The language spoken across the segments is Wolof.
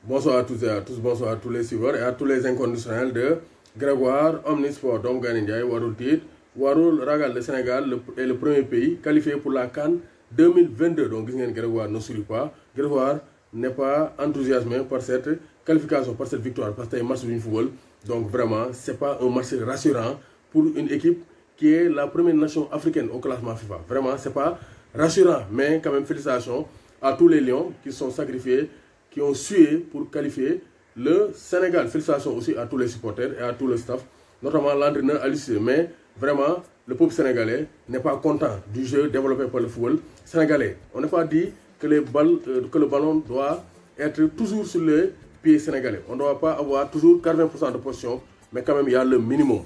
Bonsoir à tous et à tous, bonsoir à tous les suiveurs et à tous les inconditionnels de Grégoire Omnisport. Donc Gana Ndiaye warul tiit warul ragal. Le Sénégal est le premier pays qualifié pour la CAN 2022. Donc gis ngeen Grégoire ne sourit pas. Grégoire n'est pas enthousiasmé par cette qualification, par cette victoire, parce que c'est un match de football. Donc vraiment, c'est pas un match rassurant pour une équipe qui est la première nation africaine au classement FIFA. Vraiment, c'est pas rassurant, mais quand même félicitations à tous les Lions qui sont sacrifiés, qui ont sué pour qualifier le Sénégal. Félicitations aussi à tous les supporters et à tout le staff, notamment l'entraîneur Aliou Cissé. Mais vraiment, le peuple sénégalais n'est pas content du jeu développé par le football sénégalais. On n'a pas dit que le ballon doit être toujours sur les pieds sénégalais. On ne doit pas avoir toujours 80% de possession, mais quand même il y a le minimum.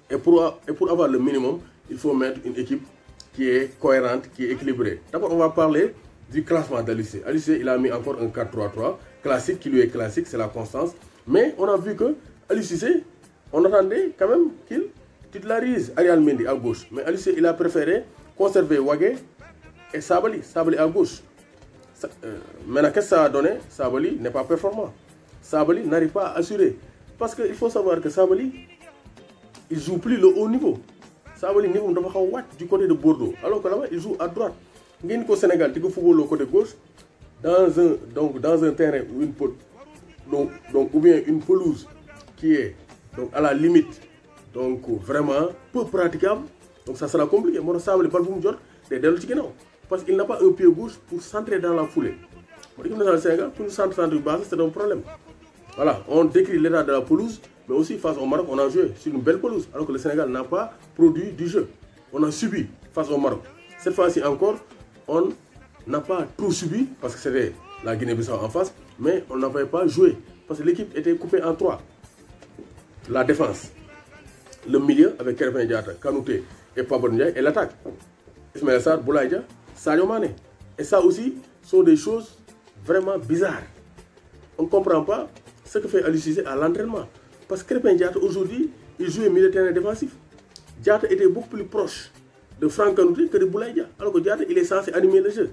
Et pour avoir le minimum, il faut mettre une équipe qui est cohérente, qui est équilibrée. D'abord, on va parler du classement d'Aliou Cissé. Aliou Cissé, il a mis encore un 4-3-3 classique, qui lui est classique, c'est la constance. Mais on a vu que Aliou Cissé, on attendait quand même qu'il titularise Arial Mendy à gauche. Mais Aliou Cissé, il a préféré conserver Wagué et Sabali à gauche. Maintenant, qu'est-ce que ça a donné? Sabali n'est pas performant. Sabali n'arrive pas à assurer. Parce qu'il faut savoir que Sabali, il ne joue plus le haut niveau. Sabali niveau du côté de Bordeaux. Alors que là-bas, il joue à droite. Au Sénégal, il football au côté gauche, dans un terrain ou bien une pelouse qui est donc, à la limite, donc vraiment peu praticable. Donc ça sera compliqué. Parce qu'il n'a pas un pied gauche pour centrer dans la foulée. L'équipe nationale du Sénégal, pour nous centrer dans la base, c'est un problème. Voilà, on décrit l'état de la pelouse, mais aussi face au Maroc, on a joué sur une belle pelouse, alors que le Sénégal n'a pas produit du jeu. On a subi face au Maroc. Cette fois-ci encore, on n'a pas tout subi, parce que c'était la Guinée-Bissau en face, mais on n'avait pas joué, parce que l'équipe était coupée en trois. La défense, le milieu avec Krépin Diatta, Kanouté et Pape Ndiaye, et l'attaque. Ismaïla Sarr, Boulaye Dia, Sadio Mané. Et ça aussi sont des choses vraiment bizarres. On ne comprend pas ce que fait Aliou Cissé à l'entraînement. Parce que Krépin Diatta, aujourd'hui, il jouait milieu de terrain défensif. Diatta était beaucoup plus proche de Franck Kanouté que de Boulaye Dia. Alors que Diatta, il est censé animer le jeu.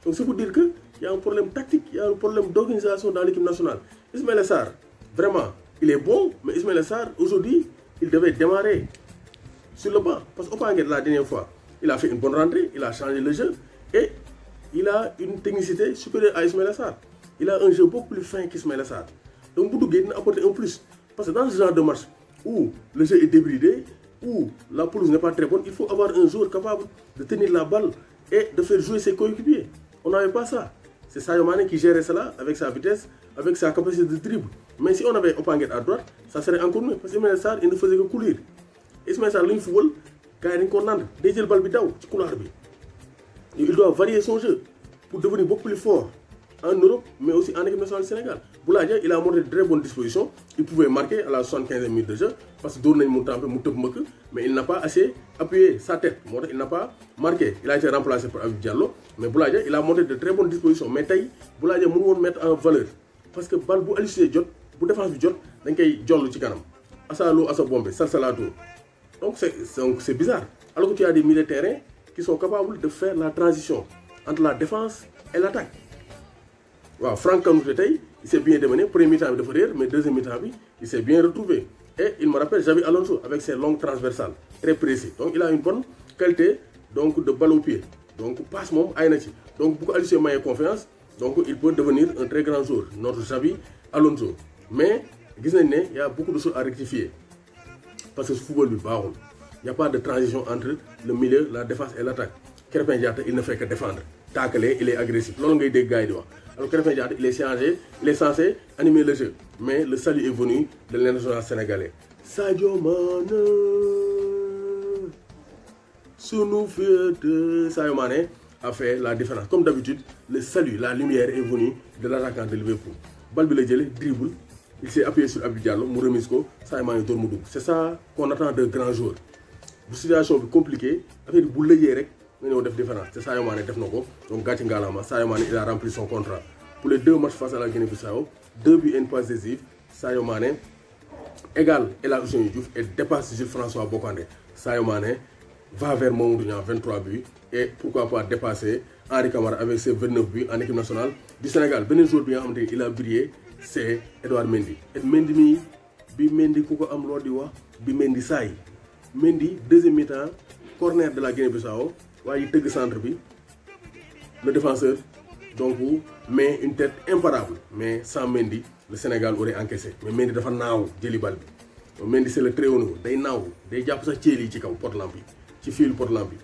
Donc c'est pour dire qu'il y a un problème tactique, il y a un problème d'organisation dans l'équipe nationale. Ismaïla Sarr, vraiment, il est bon, mais Ismaïla Sarr, aujourd'hui, il devait démarrer sur le banc. Parce qu'au Panguet, la dernière fois, il a fait une bonne rentrée, il a changé le jeu et il a une technicité supérieure à Ismaïla Sarr. Il a un jeu beaucoup plus fin qu'Ismaïla Sarr. Donc Boudou Gueye a apporté un plus. Parce que dans ce genre de match où le jeu est débridé, où la pelouse n'est pas très bonne, il faut avoir un joueur capable de tenir la balle et de faire jouer ses coéquipiers. On n'avait pas ça. C'est Sadio Mané qui gérait cela avec sa vitesse, avec sa capacité de dribble. Mais si on avait Opanguet à droite, ça serait encore mieux. Parce qu'Ismaïla Sarr, il ne faisait que courir. Ismaïla Sarr, le football, il doit varier son jeu pour devenir beaucoup plus fort en Europe, mais aussi en équipe nationale du Sénégal. Boulaye Dia, il a montré de très bonnes dispositions. Il pouvait marquer à la 75e minute de jeu parce que mais il n'a pas assez appuyé sa tête. Il n'a pas marqué. Il a été remplacé par Habib Diallo. Mais Boulaye Dia, il a montré de très bonnes dispositions. Mais Boulaye Dia, nous devons mettre en valeur. Parce que bal bu Aliou Cissé jot, bu défense bi jot, dañ koy jollu ci kanam. Asalo asa bombe, salsalato. Donc c'est bizarre. Alors que tu as des milieux de terrain qui sont capables de faire la transition entre la défense et l'attaque. Wow, Franck Kanouté, il s'est bien démené. Premier mi-temps de Ferrer, mais deuxième mi-temps, il s'est bien retrouvé. Et il me rappelle Xabi Alonso avec ses longues transversales, très précis. Donc il a une bonne qualité donc, de balle au pied. Donc passe mon Aïnachi. Donc beaucoup Aliou Cissé m'a confiance. Donc il peut devenir un très grand joueur, notre Xabi Alonso. Mais il y a beaucoup de choses à rectifier. Parce que ce football est bas. Il n'y a pas de transition entre le milieu, la défense et l'attaque. Krépin Diatta, il ne fait que défendre. Tacler, il est agressif. Alors Krépin Diatta, il est censé animer le jeu. Mais le salut est venu de l'international sénégalais. Sadio Mané, Sadio Mané a fait la différence. Comme d'habitude, le salut, la lumière est venue de l'attaquant de Liverpool. Balbi le dribble, il s'est appuyé sur Habib Diallo, Mouremisko, Sadio Mané Dormoudou. C'est ça qu'on attend de grands joueurs. Une situation compliquée, avec du boulet direct, nous avons des différences. C'est Sadio Mané def nako. Donc Gati Ngalama, Sadio Mané il a rempli son contrat. Pour les deux matchs face à la Guinée-Bissau, 2 buts et une passe décisive, Sadio Mané égale El Hadji Ousseynou Diouf et dépasse Jules François Bocandé. Sadio Mané va vers Mamadou Niang, 23 buts et pourquoi pas dépasser Henri Camara avec ses 29 buts en équipe nationale du Sénégal beneen joueur bi nga xamante il a brillé c'est Edouard Mendy. Et Mendy mii bi Mendy ku ko am loo di wax bi Mendy saay Mendy deuxième mi-temps corner de la Guinée-Bissau waaye tëgg centre bi le défenseur donc met une tête imparable mais sans Mendy le Sénégal aurait encaissé mais Mendy dafa naaw jëli bal bi Mendy c'est le très haut niveau day naaw day jàpp sax ceeli ci kaw porte-lampe bi ci fiilu porte-lampe bi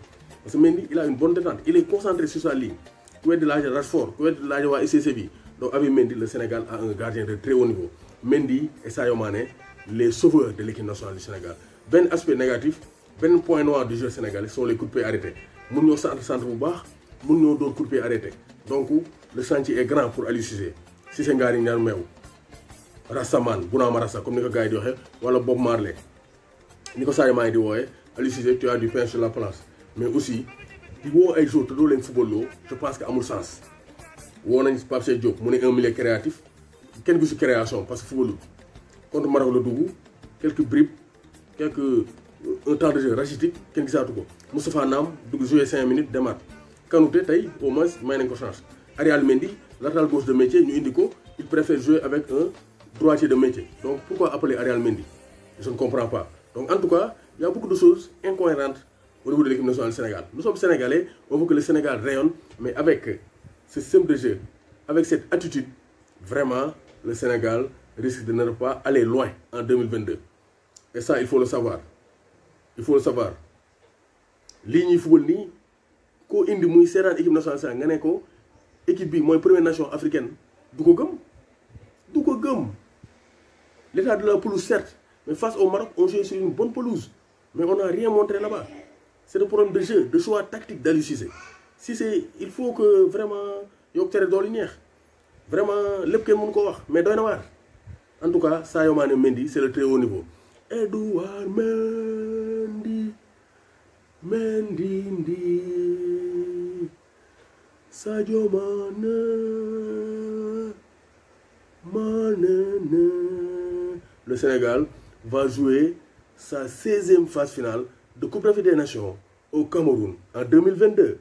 parce que Mendy il a une bonne détente il est concentré sur sa ligne ku weddi laaj Rashford ku weddi laaj waa SCC bi donc avec Mendy le Sénégal a un gardien de très haut niveau Mendy et Sadio Mané les sauveurs de l'équipe nationale du Sénégal. Ben aspect négatif ben point noir du jeu sénégalais sont les coups de pied arrêtés mun ñoo centre bu baax mun ñoo doon coup de pied arrêté donc le chantier est grand pour Aliou Cissé Cissé ngaari ñaar meew Rastaman Bounama Rasta comme ni ko gars yi di waxee wala Bob Marley ni ko Sadio Mané di wooyee Aliou Cissé tu as du pain sur la planche mais aussi di woo ay jours te doo leen football loo je pense que amul sens woo nañ Pape Cheikh Diop mu ne un milieu créatif kenn gisu création parce que football contre Maroc la dugg quelques bribes un temps de jeu rachitique kenn gisaatu ko Moustapha Nam dugg jouer 5 minutes demaat Kanouté tey au moins may nañ ko chance Arial Mendy latéral gauche de métier ñu indi ko il préfère jouer avec un droitier de métier donc pourquoi appeler Arial Mendy je ne comprends pas donc en tout cas il y a beaucoup de choses incohérentes au niveau de l'équipe nationale du Sénégal nous sommes sénégalais on veut que le Sénégal rayonne mais avec ce système de jeu avec cette attitude vraiment le Sénégal risque de ne pas aller loin en 2022 et ça il faut le savoir lii ñuy football nii koo indi muy seetaan équipe nationale Sénégal nga ne ko équipe bi mooy première nation africaine du ko gëm l'état de la pelouse certes mais face au Maroc on joue sur une bonne pelouse mais on n'a rien montré là-bas c'est le problème de jeu de choix tactique d'Aliou Cissé Cissé il faut que vraiment yokk tere doolu ñeex vraiment lépp kenn mënu ko wax mais doy na waar en tout cas Sadio Mané Mendy c'est le très haut niveau Edouard Mendy Sadio Mané le Sénégal va jouer sa 16e phase finale de Coupe d'Afrique des Nations au Cameroun en 2022